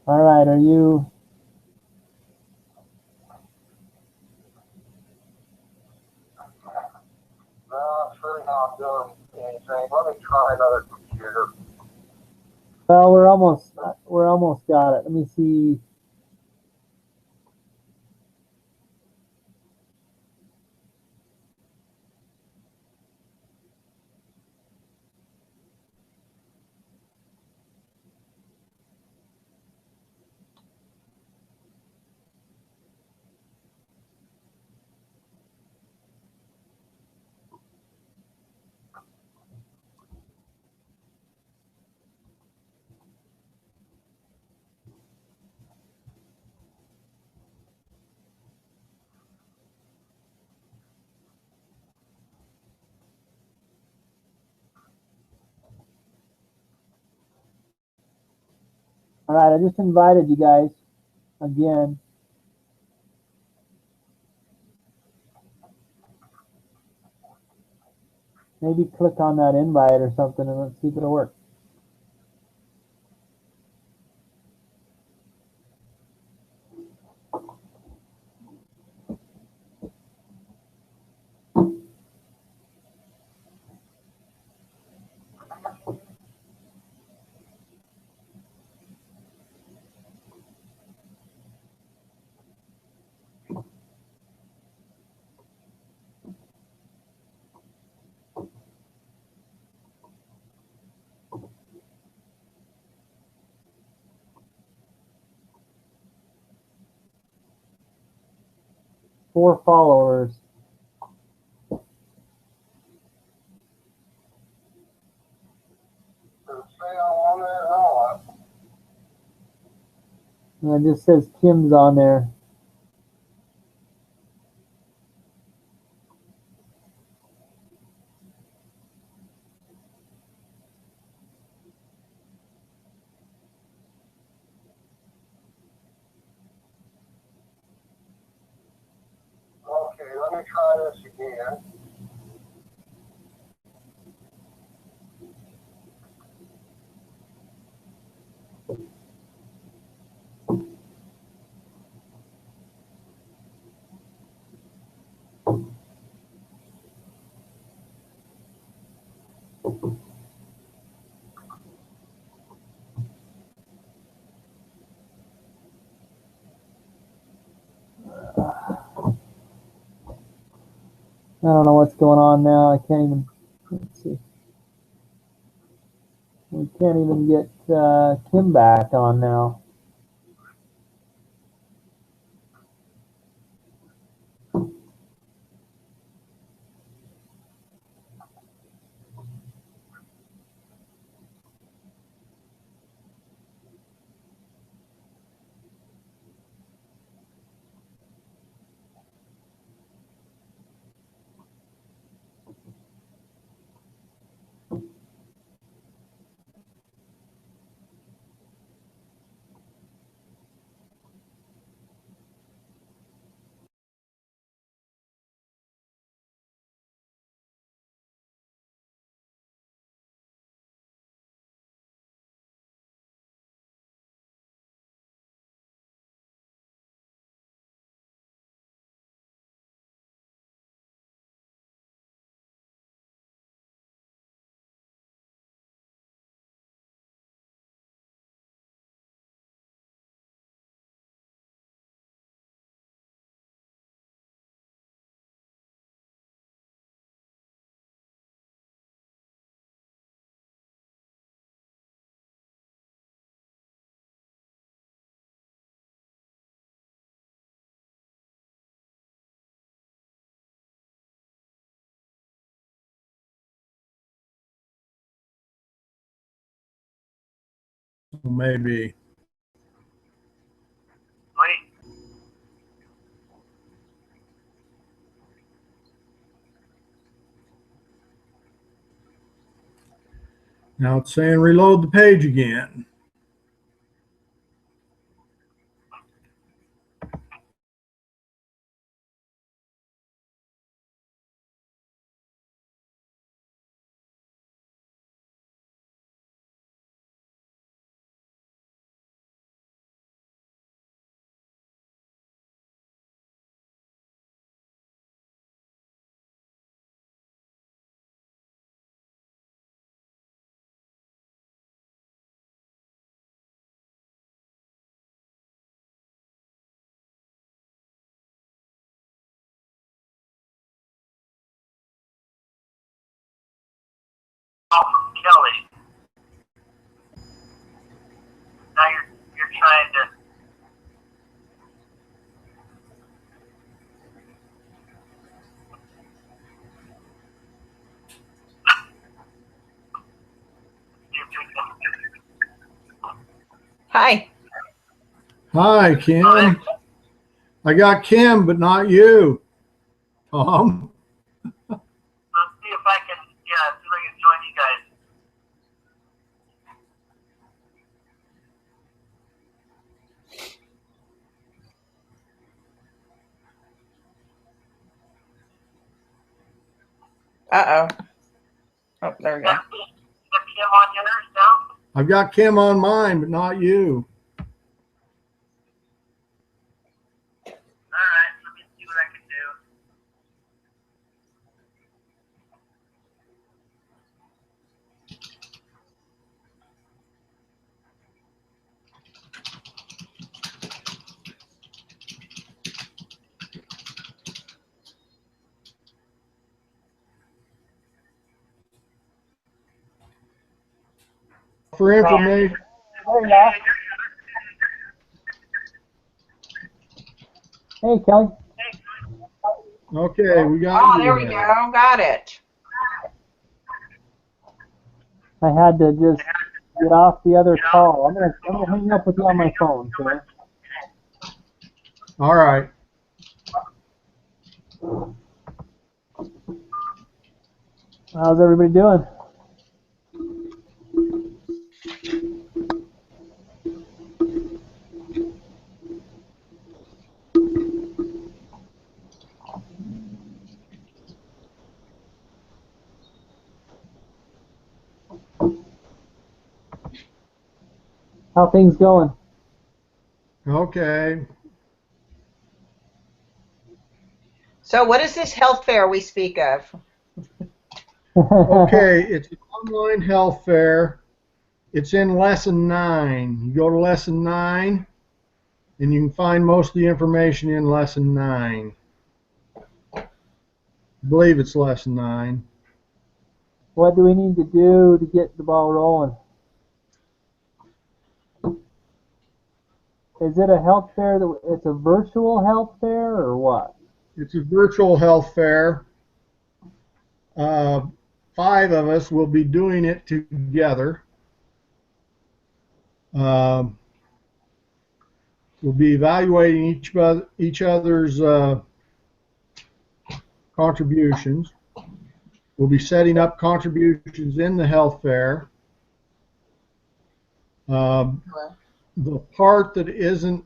All right, are you? No, it's really not doing anything. Let me try another computer. Well, we're almost got it. Let me see. 'All right, I just invited you guys again. Maybe click on that invite or something and let's see if it'll work. Four followers. Does it say I'm on there? No. And it just says Kim's on there. Okay, let me try this again. I don't know what's going on now. I can't even. Let's see. We can't even get Kim back on now. Maybe. Wait. Now it's saying reload the page again. Kelly. Now you're trying to. Hi. Hi, Kim. I got Kim, but not you. Tom. Let's see if I can. Yeah, see if I can join you guys. Uh-oh. Oh, there we go. You have Kim on yours now? I've got Kim on mine, but not you. All right, let me see what I can do. For information, There you are. Hey, Kelly. okay, we got Oh, you there we go. Got it. I had to just get off the other call. I'm gonna hang up with you on my phone, sir. All right. How's everybody doing? How things going? Okay. So what is this health fair we speak of? Okay, it's an online health fair. It's in lesson 9. You go to lesson 9, and you can find most of the information in lesson 9. I believe it's lesson 9. What do we need to do to get the ball rolling? Is it a health fair it's a virtual health fair or what? It's a virtual health fair. 5 of us will be doing it together. We'll be evaluating each other's contributions. We'll be setting up contributions in the health fair. The part that isn't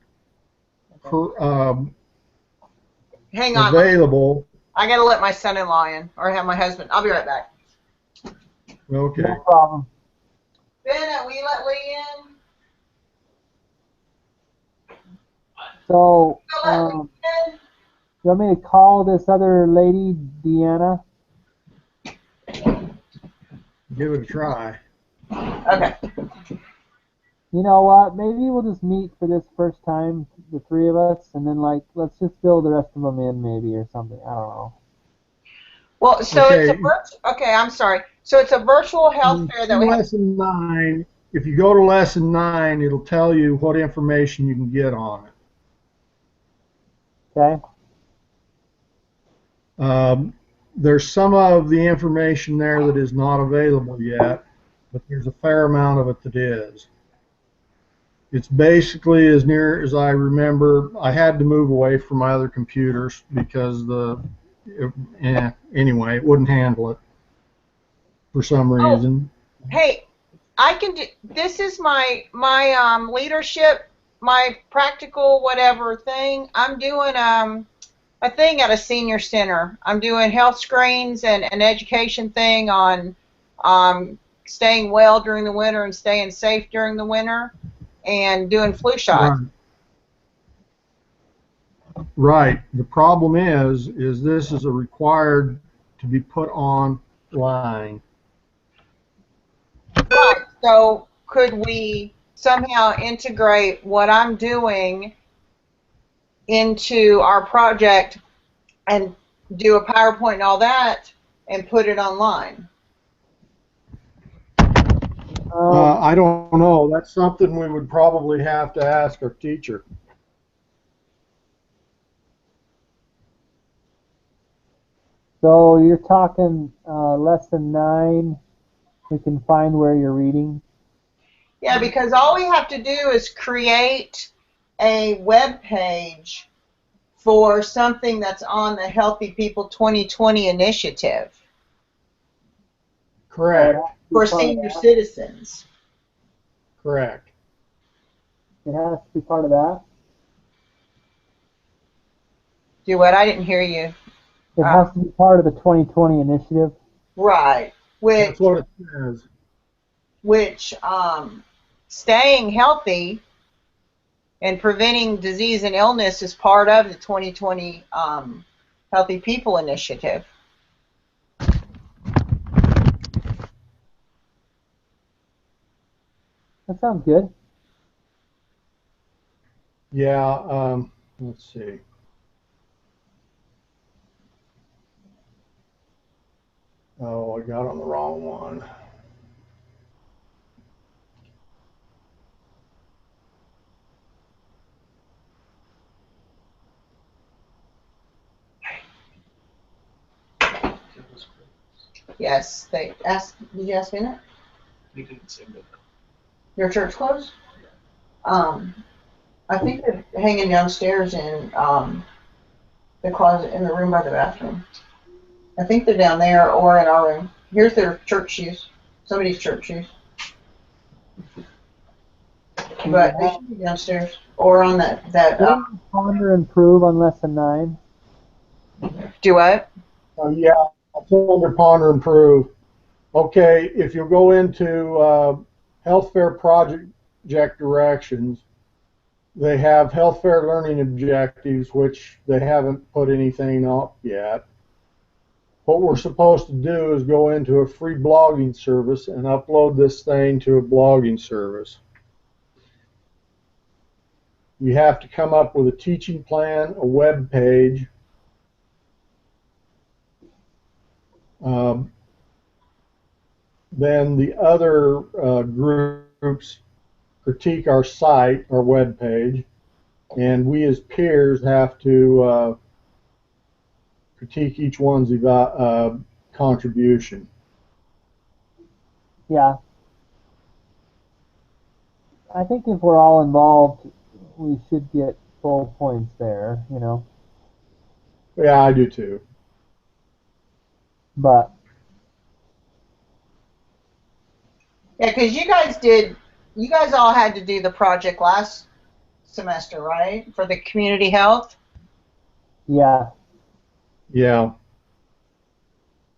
Hang on. available. I got to let my son-in-law in, or have my husband. I'll be right back. Okay. No problem. Bennett, will you let Lee in? So, Will you let Lee in? you want me to call this other lady, Deanna? Give it a try. Okay. You know what? Maybe we'll just meet for this first time, the 3 of us, and then let's just fill the rest of them in, maybe, or something. I don't know. Well, so Okay. it's a okay, I'm sorry. So it's a virtual health fair that we have. Lesson 9. If you go to lesson 9, it'll tell you what information you can get on it. Okay. There's some of the information there that is not available yet, but there's a fair amount of it that is. It's basically, as near as I remember, I had to move away from my other computers because anyway, it wouldn't handle it for some reason. Hey, I can do. This is my leadership, my practical whatever thing. I'm doing a thing at a senior center. I'm doing health screens and an education thing on staying well during the winter and staying safe during the winter, and doing flu shots. Right. The problem is this is a required to be put online. Right. So could we somehow integrate what I'm doing into our project and do a PowerPoint and all that and put it online? I don't know. That's something we would probably have to ask our teacher. So you're talking lesson 9. We can find where you're reading. Yeah, because all we have to do is create a web page for something that's on the Healthy People 2020 initiative Correct. for senior citizens. Correct. It has to be part of that. Do what? I didn't hear you. It has to be part of the 2020 initiative. Right. That's what it says. Which staying healthy and preventing disease and illness is part of the 2020 Healthy People Initiative. That sounds good. Yeah, let's see. Oh, I got on the wrong one. Yes, they asked. Did you ask me that? He didn't say that. Your church closed? I think they're hanging downstairs in the closet in the room by the bathroom. I think they're down there or in our room. Here's their church shoes. Somebody's church shoes. But they should be downstairs or on that. Didn't you ponder and prove on lesson 9? Do what? Yeah, ponder, ponder, and prove. Okay, if you go into Health Fair project directions, they have Health Fair learning objectives, which they haven't put anything up yet. What we're supposed to do is go into a free blogging service and upload this thing to a blogging service. You have to come up with a teaching plan, a web page. Then the other groups critique our site, our web page, and we as peers have to critique each one's contribution. Yeah. I think if we're all involved, we should get full points there, you know. Yeah, I do too. But Yeah, because you guys all had to do the project last semester, right? For the community health? yeah. Yeah.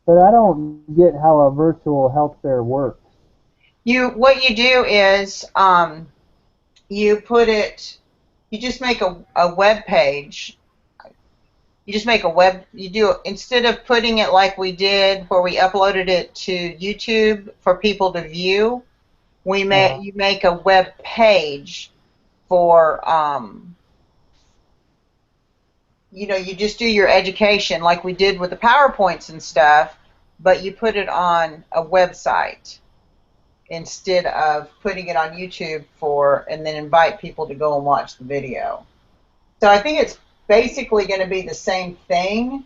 But I don't get how a virtual health fair works. What you do is you just make a web page. You just make instead of putting it like we did where we uploaded it to YouTube for people to view, you make a web page for you just do your education like we did with the PowerPoints and stuff, but you put it on a website instead of putting it on YouTube and then invite people to go and watch the video. So I think it's basically going to be the same thing.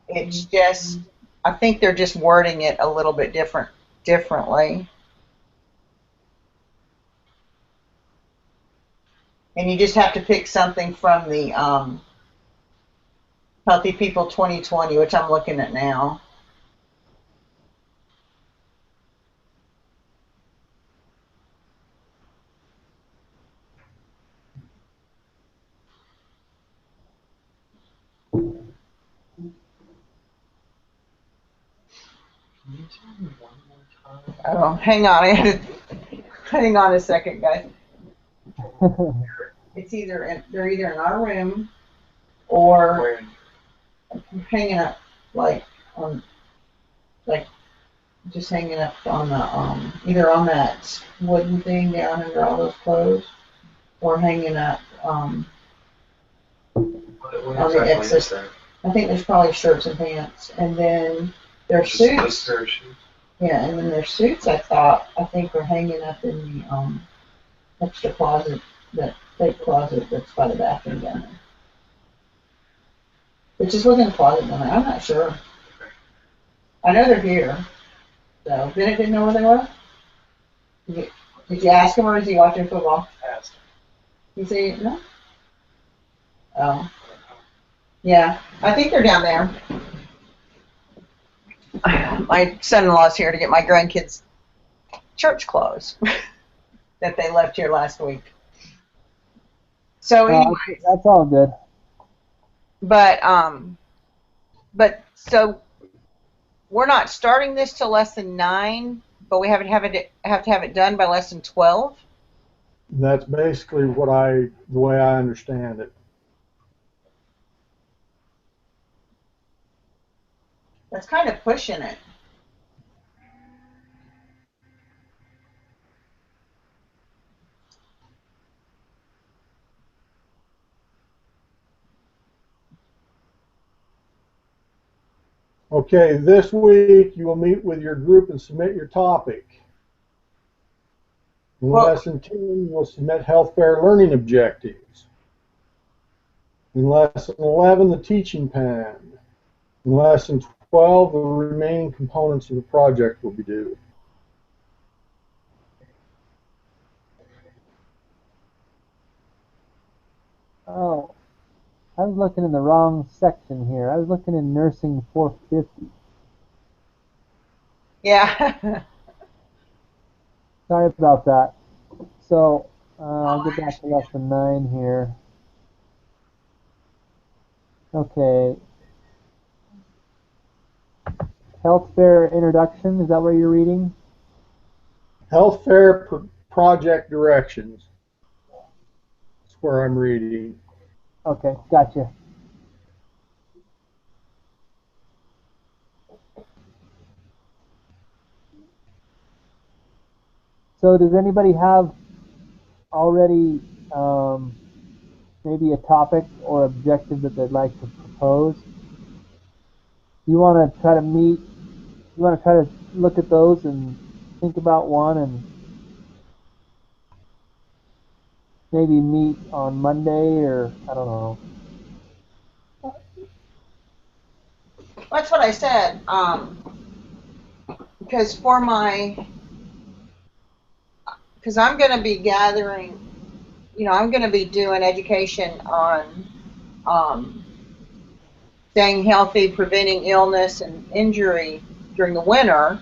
It's just, I think they're just wording it a little bit differently. And you just have to pick something from the Healthy People 2020, which I'm looking at now. Can you tell me one more time? Oh, hang on. Hang on a second, guys. It's they're either in our room or Where? hanging up just hanging up on the either on that wooden thing down under all those clothes or hanging up What on the exactly exit. is that? I think there's probably shirts and pants, and then their Just a suits. pair of shoes? Yeah, and then their suits, I think are hanging up in the extra closet, that fake closet that's by the bathroom down there. It just wasn't a closet down there. I'm not sure. I know they're here. So, Bennett didn't know where they were? Did you ask him, or is he watching football? Asked. You say no? Oh. Yeah, I think they're down there. My son-in-law's here to get my grandkids church clothes that they left here last week. So anyway, That's all good. but so we're not starting this till lesson 9, but we have to have it done by lesson 12. That's basically the way I understand it. That's kind of pushing it. Okay, this week you will meet with your group and submit your topic. In lesson 10, you will submit health fair learning objectives. In lesson 11, the teaching plan. In lesson 12, the remaining components of the project will be due. Oh, I was looking in the wrong section here. I was looking in nursing 450. Yeah. Sorry about that. So I'll get back to lesson 9 here. Okay. Health fair introduction, is that what you're reading? Health fair project directions. That's where I'm reading. Okay, gotcha. So does anybody have already maybe a topic or objective that they'd like to propose? You want to try to look at those and think about one and maybe meet on Monday, or I don't know. That's what I said. Because I'm going to be gathering, I'm going to be doing education on staying healthy, preventing illness and injury during the winter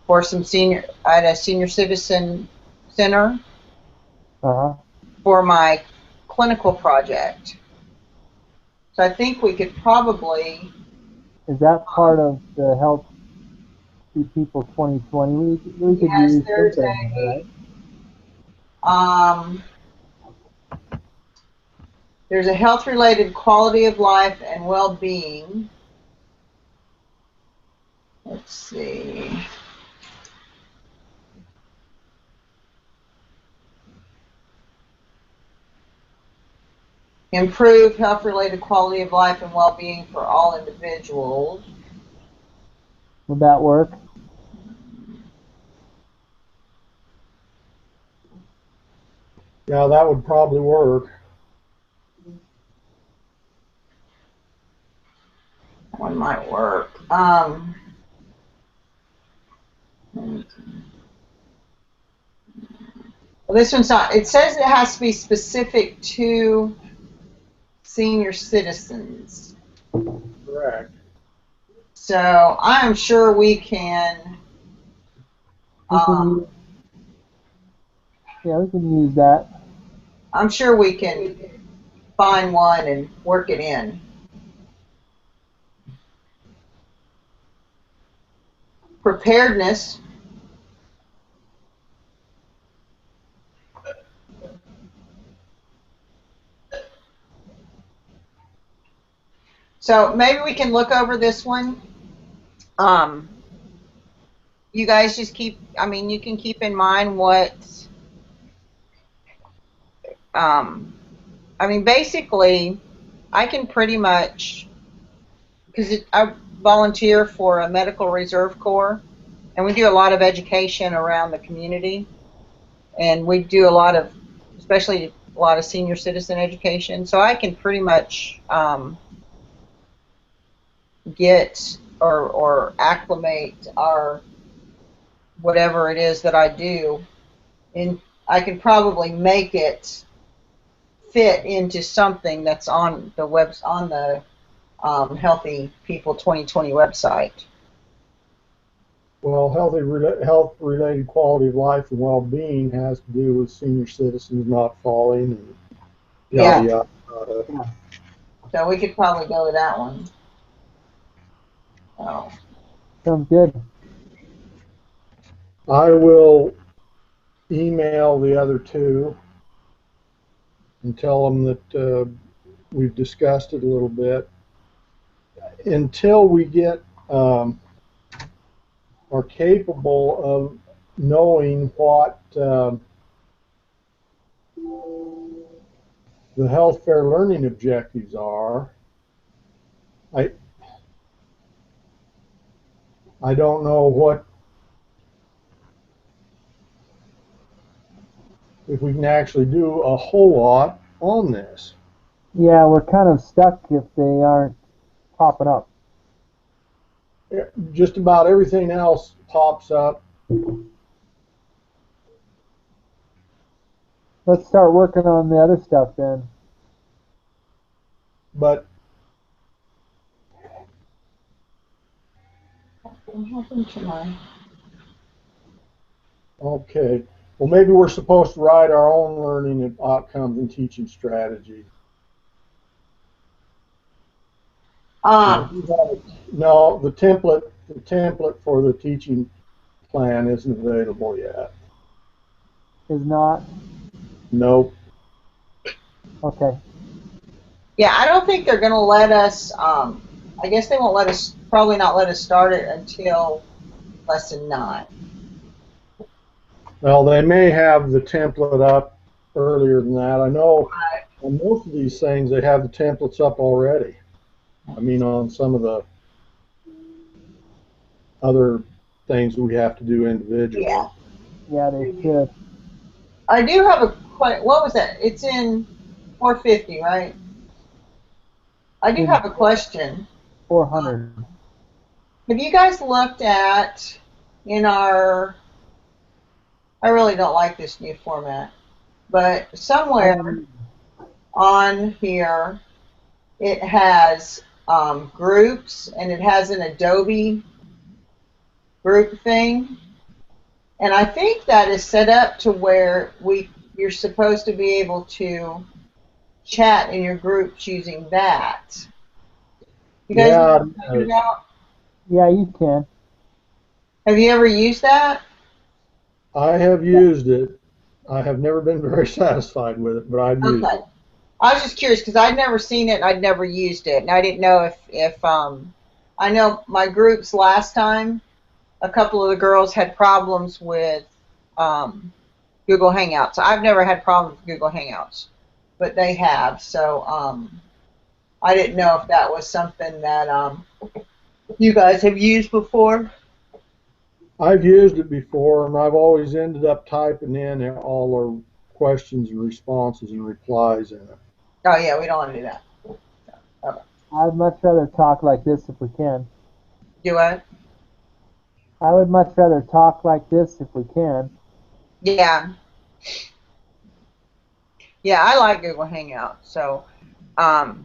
for at a senior citizen center for my clinical project. So I think we could probably. Is that part of the Healthy People 2020? We could Yes, use there's something, right? There's a health-related quality of life and well-being. Let's see. Improve health-related quality of life and well-being for all individuals. Would that work? Yeah, that would probably work. One might work. Well, this one's not. It says it has to be specific to senior citizens. Correct. So I'm sure we can. Yeah, we can use that. I'm sure we can find one and work it in. Preparedness. So maybe we can look over this one. You guys just you can keep in mind what, basically, I can pretty much, because I volunteer for a medical reserve corps, and we do a lot of education around the community, and we do a lot of, especially a lot of senior citizen education. So I can pretty much get or acclimate our whatever it is that I do, and I can probably make it fit into something that's on the Healthy People 2020 website. Well, health-related quality of life and well-being has to do with senior citizens not falling and yada yada. Yada. So we could probably go with that one. Oh. Sounds good. I will email the other two and tell them that we've discussed it a little bit. Until we get are capable of knowing what the health fair learning objectives are, I don't know what if we can actually do a whole lot on this. Yeah, we're kind of stuck if they aren't popping up. Just about everything else pops up. Let's start working on the other stuff then. But What happened to my... okay. Well, maybe we're supposed to write our own learning outcomes and teaching strategy. No, the template for the teaching plan isn't available yet. Is not? Nope. Okay. Yeah, I don't think they're going to let us, I guess they won't let us, probably not let us start it until lesson 9. Well, they may have the template up earlier than that. I know on most of these things they have the templates up already. I mean, on some of the other things we have to do individually. Yeah. Yeah, they should. I do have a question. What was that? It's in 450, right? I do have a question. 400. Have you guys looked at in our, I really don't like this new format, but somewhere on here it has groups, and it has an Adobe group thing, and I think that is set up to where you're supposed to be able to chat in your groups using that. You guys know what I'm talking about? Yeah, you can. Have you ever used that? I have used it. I have never been very satisfied with it, but I've used it. I was just curious because I'd never seen it and I'd never used it, and I didn't know if I know my groups last time, a couple of the girls had problems with Google Hangouts. I've never had problems with Google Hangouts, but they have. So I didn't know if that was something that you guys have used before. I've used it before, and I've always ended up typing in all our questions and responses and replies in it. Oh yeah, we don't want to do that. Okay. I'd much rather talk like this if we can. Do what? I would much rather talk like this if we can. Yeah. Yeah, I like Google Hangout. So, and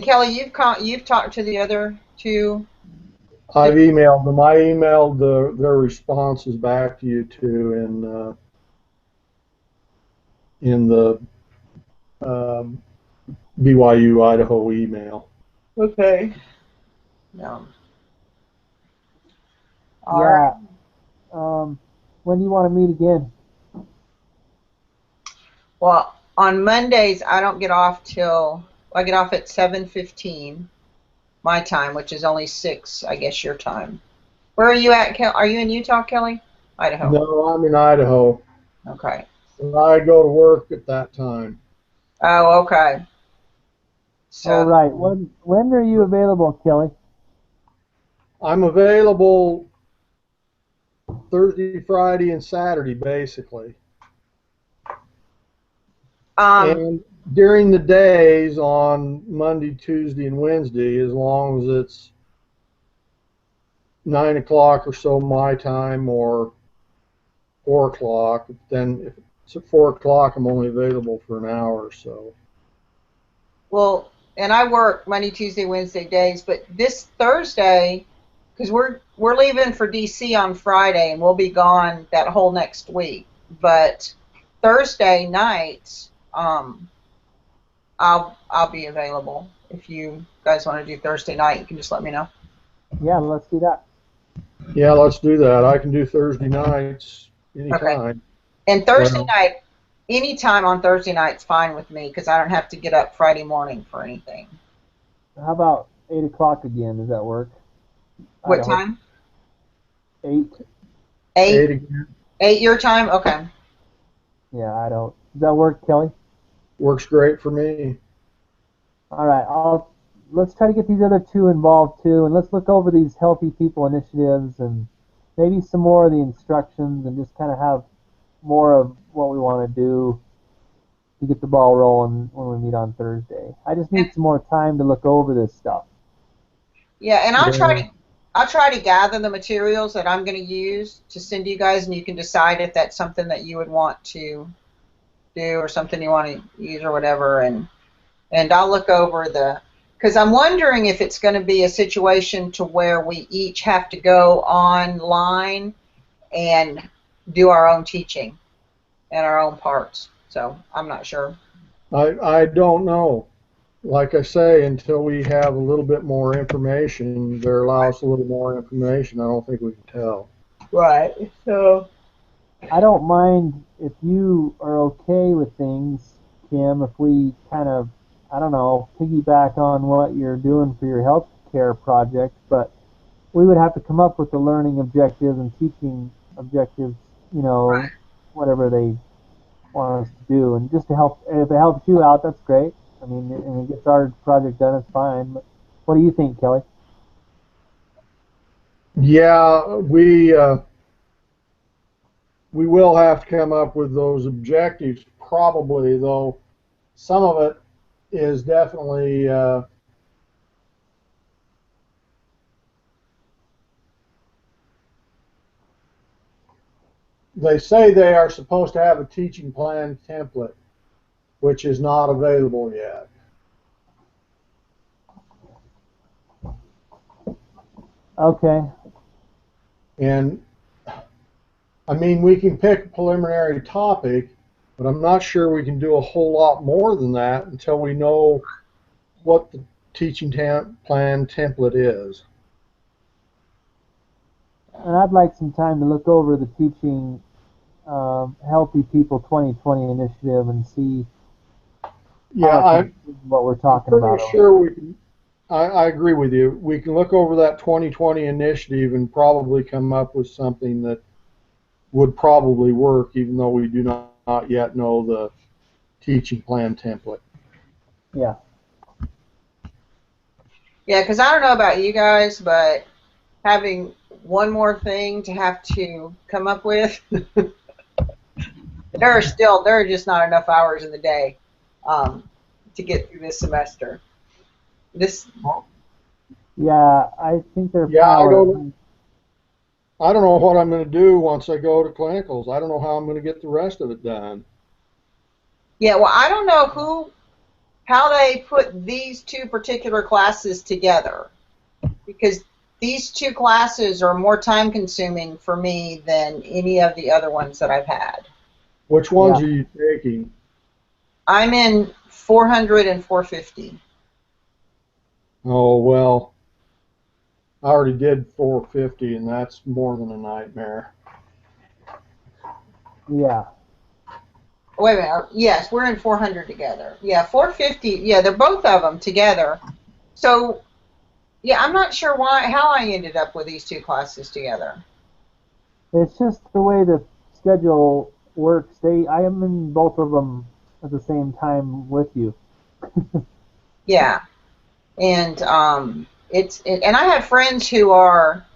Kelly, you've talked to the other two. I've emailed them. I emailed their responses back to you too in the BYU Idaho email. Okay. No. Yeah. When do you want to meet again? Well, on Mondays I don't get off till I get off at 7:15 my time, which is only 6, I guess, your time. Where are you at, Are you in Utah, Kelly? Idaho. No, I'm in Idaho. Okay. And I go to work at that time. Oh, okay. So. All right. When are you available, Kelly? I'm available Thursday, Friday, and Saturday, basically. Um, And during the days on Monday, Tuesday, and Wednesday, as long as it's 9 o'clock or so my time or 4 o'clock, then if it's at 4 o'clock, I'm only available for an hour or so. well, and I work Monday, Tuesday, Wednesday days, but this Thursday, because we're leaving for DC on Friday, and we'll be gone that whole next week. But Thursday nights, I'll be available. If you guys want to do Thursday night, you can just let me know. Yeah, let's do that. Yeah, let's do that. I can do Thursday nights anytime. And Thursday Well- night, anytime on Thursday night's fine with me because I don't have to get up Friday morning for anything. How about 8 o'clock again? Does that work? What Idaho. time? 8? 8 again. 8 your time? Okay. Yeah, I don't. Does that work, Kelly? Works great for me. All right, let's try to get these other two involved too, and let's look over these healthy people initiatives and maybe some more of the instructions and just kind of have more of what we want to do to get the ball rolling when we meet on Thursday. I just need some more time to look over this stuff. Yeah, and I'll Yeah. try to gather the materials that I'm going to use to send you guys, and you can decide if that's something that you would want to do or something you want to use or whatever. And I'll look over because I'm wondering if it's going to be a situation to where we each have to go online and do our own teaching and our own parts. So I'm not sure. I don't know. Like I say, until we have a little bit more information, there allows a little more information, I don't think we can tell. Right. So. I don't mind if you are okay with things, Kim, if we kind of, I don't know, piggyback on what you're doing for your healthcare project, but we would have to come up with the learning objectives and teaching objectives, you know, Right. whatever they want us to do. And just to help, if it helps you out, that's great. I mean, and it gets our project done, it's fine. But what do you think, Kelly? Yeah, we will have to come up with those objectives probably, though some of it is definitely they say they are supposed to have a teaching plan template, which is not available yet. Okay. And I mean, we can pick a preliminary topic, but I'm not sure we can do a whole lot more than that until we know what the teaching plan template is. And I'd like some time to look over the teaching Healthy People 2020 initiative and see Yeah, what we're talking I'm about. pretty sure we can. I agree with you. We can look over that 2020 initiative and probably come up with something that would probably work, even though we do not yet know the teaching plan template. Yeah. Yeah, because I don't know about you guys, but having one more thing to have to come up with, there are just not enough hours in the day to get through this semester. Yeah, I think they're Yeah, I power. don't know what I'm going to do once I go to clinicals. I don't know how I'm going to get the rest of it done. Yeah, well, I don't know how they put these two particular classes together, because these two classes are more time consuming for me than any of the other ones that I've had. Which ones Yeah. are you taking? I'm in 400 and 450. Oh, well, I already did 450, and that's more than a nightmare. Yeah. Wait a minute. Yes, we're in 400 together. Yeah, 450. Yeah, they're both of them together. So, yeah, I'm not sure how I ended up with these two classes together. It's just the way the schedule works. I am in both of them at the same time with you. Yeah, and and I have friends who are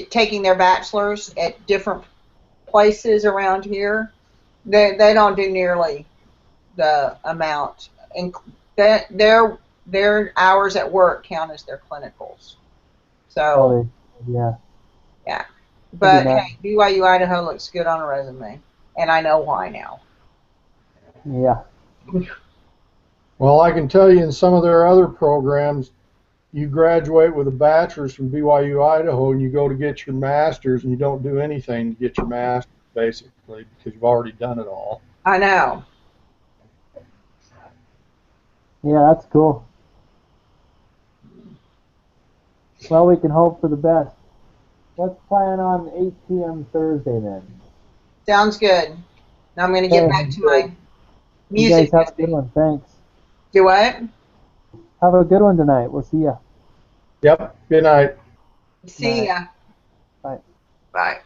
taking their bachelor's at different places around here, they don't do nearly the amount, and that their hours at work count as their clinicals. So, Yeah. but nice. hey, BYU Idaho looks good on a resume, and I know why now. Yeah. Well, I can tell you in some of their other programs, you graduate with a bachelor's from BYU Idaho and you go to get your master's and you don't do anything to get your master's, basically, because you've already done it all. I know. Yeah, that's cool. Well, we can hope for the best. Let's plan on 8 p.m. Thursday then. Sounds good. Now I'm going to get back to my You music. guys have a good one. Thanks. Do what? Have a good one tonight. We'll see ya. Yep. Good night. See ya. Bye. Bye.